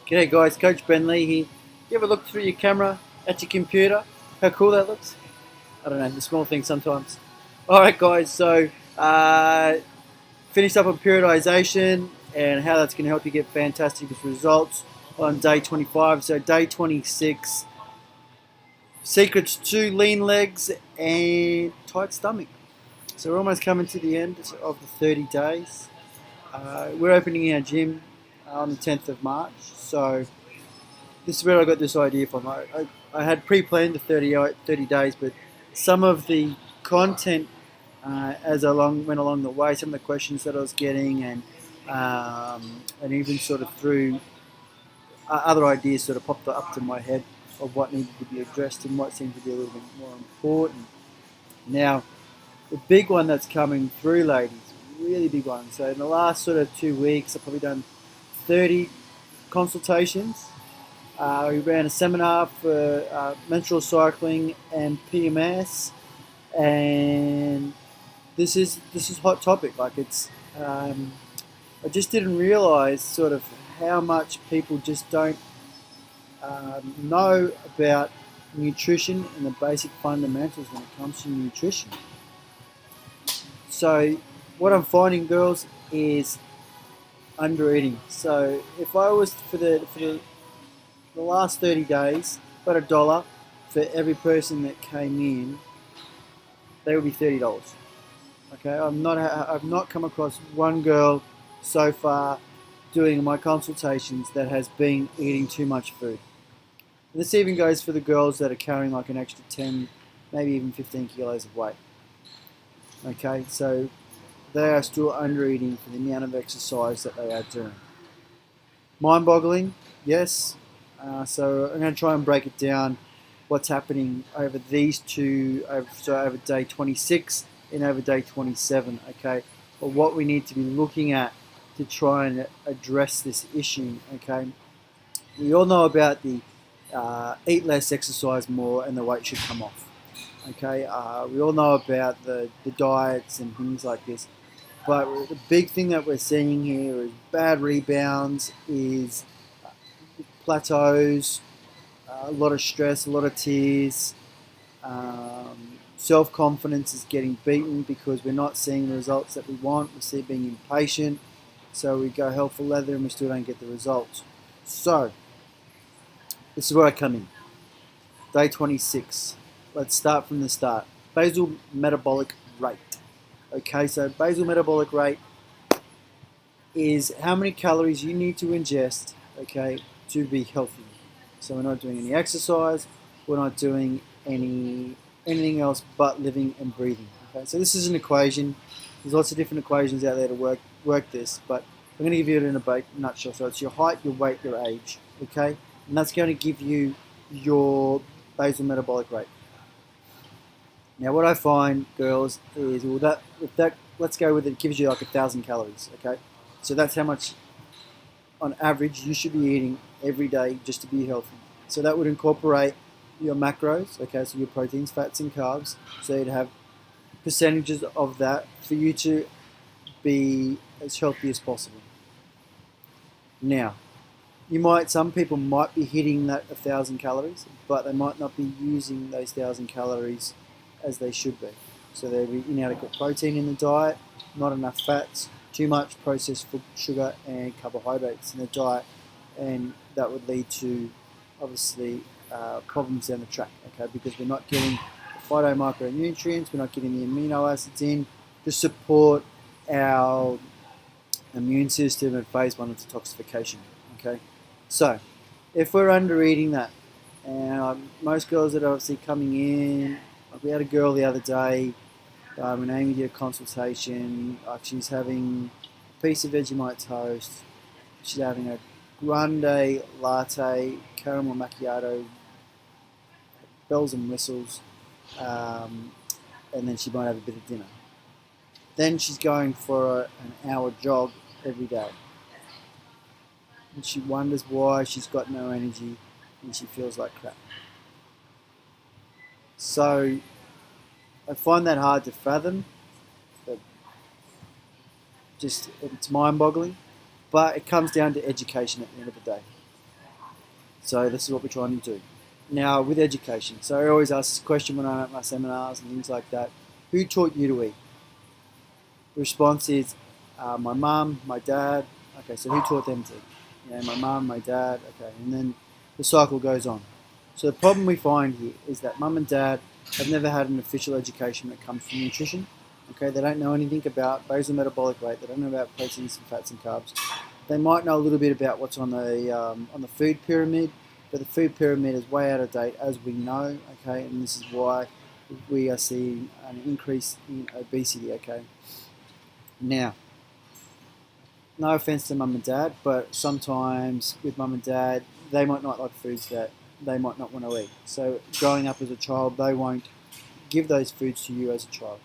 G'day guys, Coach Ben Lee here. You ever look through your camera at your computer? How cool that looks? I don't know, the small things sometimes. Alright guys, so finished up on periodization and how that's going to help you get fantastic results on day 25. So day 26, secrets to lean legs and tight stomach. So we're almost coming to the end of the 30 days. We're opening our gym on the 10th of March. So this is where I got this idea from. I had pre-planned the 30 days, but some of the content as I went along the way, some of the questions that I was getting, and even sort of through other ideas sort of popped up to my head of what needed to be addressed and what seemed to be a little bit more important. Now, the big one that's coming through, ladies, really big one. So in the last sort of 2 weeks, I've probably done 30 consultations. We ran a seminar for menstrual cycling and PMS, and this is hot topic. Like I just didn't realize sort of how much people just don't know about nutrition and the basic fundamentals when it comes to nutrition. So what I'm finding, girls, is under eating. So if I was for the last 30 days, about $1 for every person that came in, they would be $30. Okay, I've not come across one girl so far doing my consultations that has been eating too much food. And this even goes for the girls that are carrying like an extra 10, maybe even 15 kilos of weight. Okay, so they are still under eating for the amount of exercise that they are doing. Mind boggling, yes. So I'm going to try and break it down what's happening over these two, over day 26 and over day 27, okay? But what we need to be looking at to try and address this issue, okay? We all know about the eat less, exercise more, and the weight should come off, okay? We all know about the diets and things like this. But the big thing that we're seeing here is bad rebounds, is plateaus, a lot of stress, a lot of tears. Self-confidence is getting beaten because we're not seeing the results that we want. We see being impatient. So we go hell for leather and we still don't get the results. So this is where I come in. Day 26. Let's start from the start. Basal metabolic rate. Okay, so basal metabolic rate is how many calories you need to ingest, okay, to be healthy. So we're not doing any exercise, we're not doing anything else but living and breathing. Okay, so this is an equation. There's lots of different equations out there to work this, but I'm going to give you it in a nutshell. So it's your height, your weight, your age, okay, and that's going to give you your basal metabolic rate. Now, what I find, girls, is let's go with it gives you like 1,000 calories. Okay, so that's how much, on average, you should be eating every day just to be healthy. So that would incorporate your macros. Okay, so your proteins, fats, and carbs. So you'd have percentages of that for you to be as healthy as possible. Now, some people might be hitting that 1,000 calories, but they might not be using those 1,000 calories as they should be. So there'll be inadequate protein in the diet, not enough fats, too much processed sugar and carbohydrates in the diet, and that would lead to obviously problems down the track. Okay, because we're not getting the phytomicronutrients, we're not getting the amino acids in to support our immune system at phase 1 of detoxification. Okay, so if we're under eating that, and most girls that are obviously coming in, like we had a girl the other day, when Amy did a consultation, she's having a piece of Vegemite toast, she's having a grande latte, caramel macchiato, bells and whistles, and then she might have a bit of dinner. Then she's going for an hour jog every day. And she wonders why she's got no energy and she feels like crap. So I find that hard to fathom. But it's mind-boggling. But it comes down to education at the end of the day. So this is what we're trying to do. Now with education, so I always ask this question when I'm at my seminars and things like that: who taught you to eat? The response is my mum, my dad. Okay, so who taught them to? My mum, my dad. Okay, and then the cycle goes on. So the problem we find here is that mum and dad have never had an official education that comes from nutrition. Okay, they don't know anything about basal metabolic rate. They don't know about proteins and fats and carbs. They might know a little bit about what's on the food pyramid, but the food pyramid is way out of date, as we know. Okay, and this is why we are seeing an increase in obesity. Okay, now, no offense to mum and dad, but sometimes with mum and dad, they might not like foods that they might not want to eat. So growing up as a child, they won't give those foods to you as a child.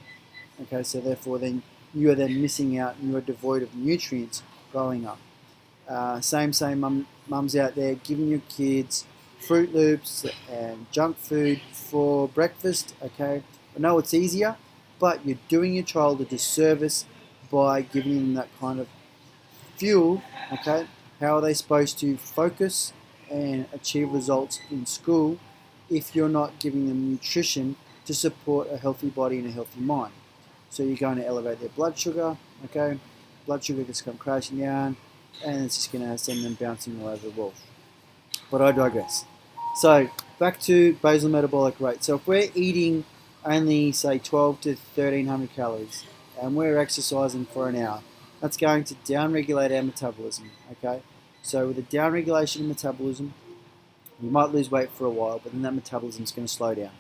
Okay, so therefore then you are then missing out and you are devoid of nutrients growing up. Same mums out there giving your kids Fruit Loops and junk food for breakfast. Okay, I know it's easier, but you're doing your child a disservice by giving them that kind of fuel. Okay, how are they supposed to focus and achieve results in school if you're not giving them nutrition to support a healthy body and a healthy mind? So you're going to elevate their blood sugar. Okay, blood sugar gets come crashing down, and it's just going to send them bouncing all over the world. But I digress. So back to basal metabolic rate. So if we're eating only say 12 to 1300 calories and we're exercising for an hour, that's going to downregulate our metabolism. Okay, so with a downregulation of metabolism, you might lose weight for a while, but then that metabolism is going to slow down.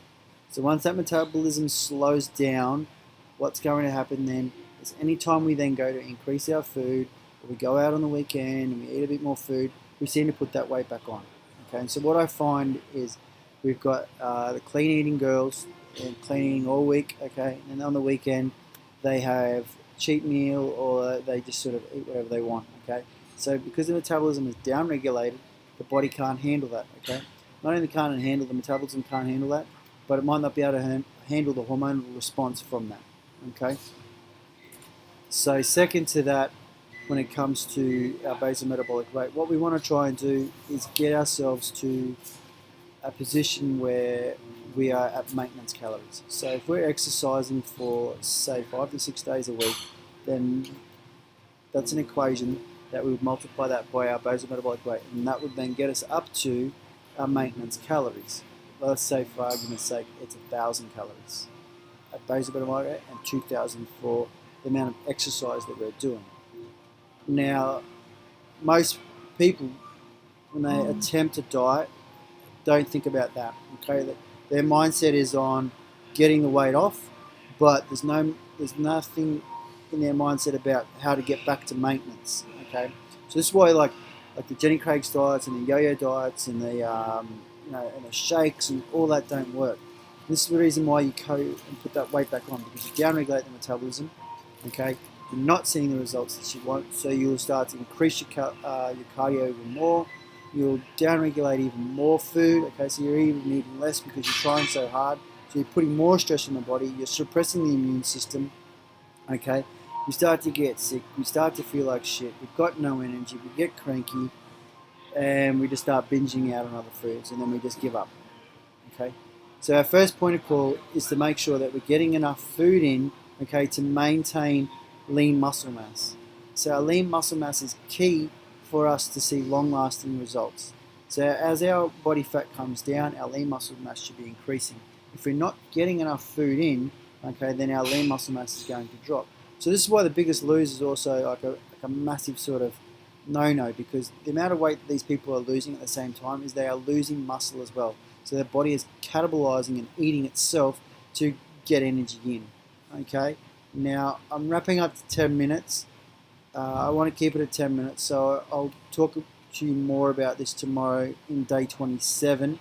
So once that metabolism slows down, what's going to happen then is anytime we then go to increase our food, or we go out on the weekend and we eat a bit more food, we seem to put that weight back on. Okay, and so what I find is we've got the clean eating girls and clean eating all week. Okay, and on the weekend they have cheat meal or they just sort of eat whatever they want. Okay, so because the metabolism is downregulated, the body can't handle that. Okay, not only can't it handle the metabolism can't handle that, but it might not be able to handle the hormonal response from that. Okay, so second to that, when it comes to our basal metabolic rate, what we want to try and do is get ourselves to a position where we are at maintenance calories. So if we're exercising for say 5 to 6 days a week, then that's an equation that we would multiply that by our basal metabolic rate, and that would then get us up to our maintenance calories. Let's say for argument's sake it's 1,000 calories at basal metabolic rate and 2,000 for the amount of exercise that we're doing. Now, most people, when they attempt a diet, don't think about that. Okay, that their mindset is on getting the weight off, but there's nothing in their mindset about how to get back to maintenance. Okay, so this is why like the Jenny Craig's diets and the yo-yo diets and the and the shakes and all that don't work. This is the reason why you go and put that weight back on, because you downregulate the metabolism. Okay, you're not seeing the results that you want, so you'll start to increase your cardio even more. You'll downregulate even more food. Okay, so you're even eating less because you're trying so hard. So you're putting more stress on the body. You're suppressing the immune system. Okay, you start to get sick. We start to feel like shit. We've got no energy. We get cranky, and we just start binging out on other foods, and then we just give up. Okay, so our first point of call is to make sure that we're getting enough food in. Okay, to maintain lean muscle mass. So our lean muscle mass is key for us to see long-lasting results. So as our body fat comes down, our lean muscle mass should be increasing. If we're not getting enough food in, okay, then our lean muscle mass is going to drop. So this is why the Biggest Loser is also like a massive sort of no-no, because the amount of weight that these people are losing at the same time is they are losing muscle as well. So their body is catabolizing and eating itself to get energy in. Okay, now I'm wrapping up to 10 minutes. I want to keep it at 10 minutes, so I'll talk to you more about this tomorrow in day 27.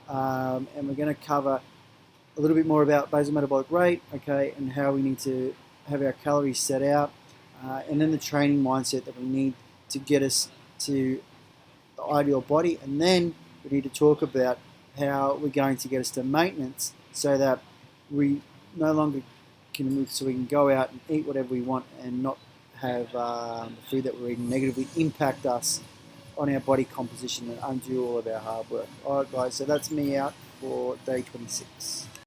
And we're going to cover a little bit more about basal metabolic rate, okay, and how we need to have our calories set out, and then the training mindset that we need to get us to the ideal body. And then we need to talk about how we're going to get us to maintenance so that we no longer can move, so we can go out and eat whatever we want and not have the food that we're eating negatively impact us on our body composition and undo all of our hard work. Alright guys, so that's me out for day 26.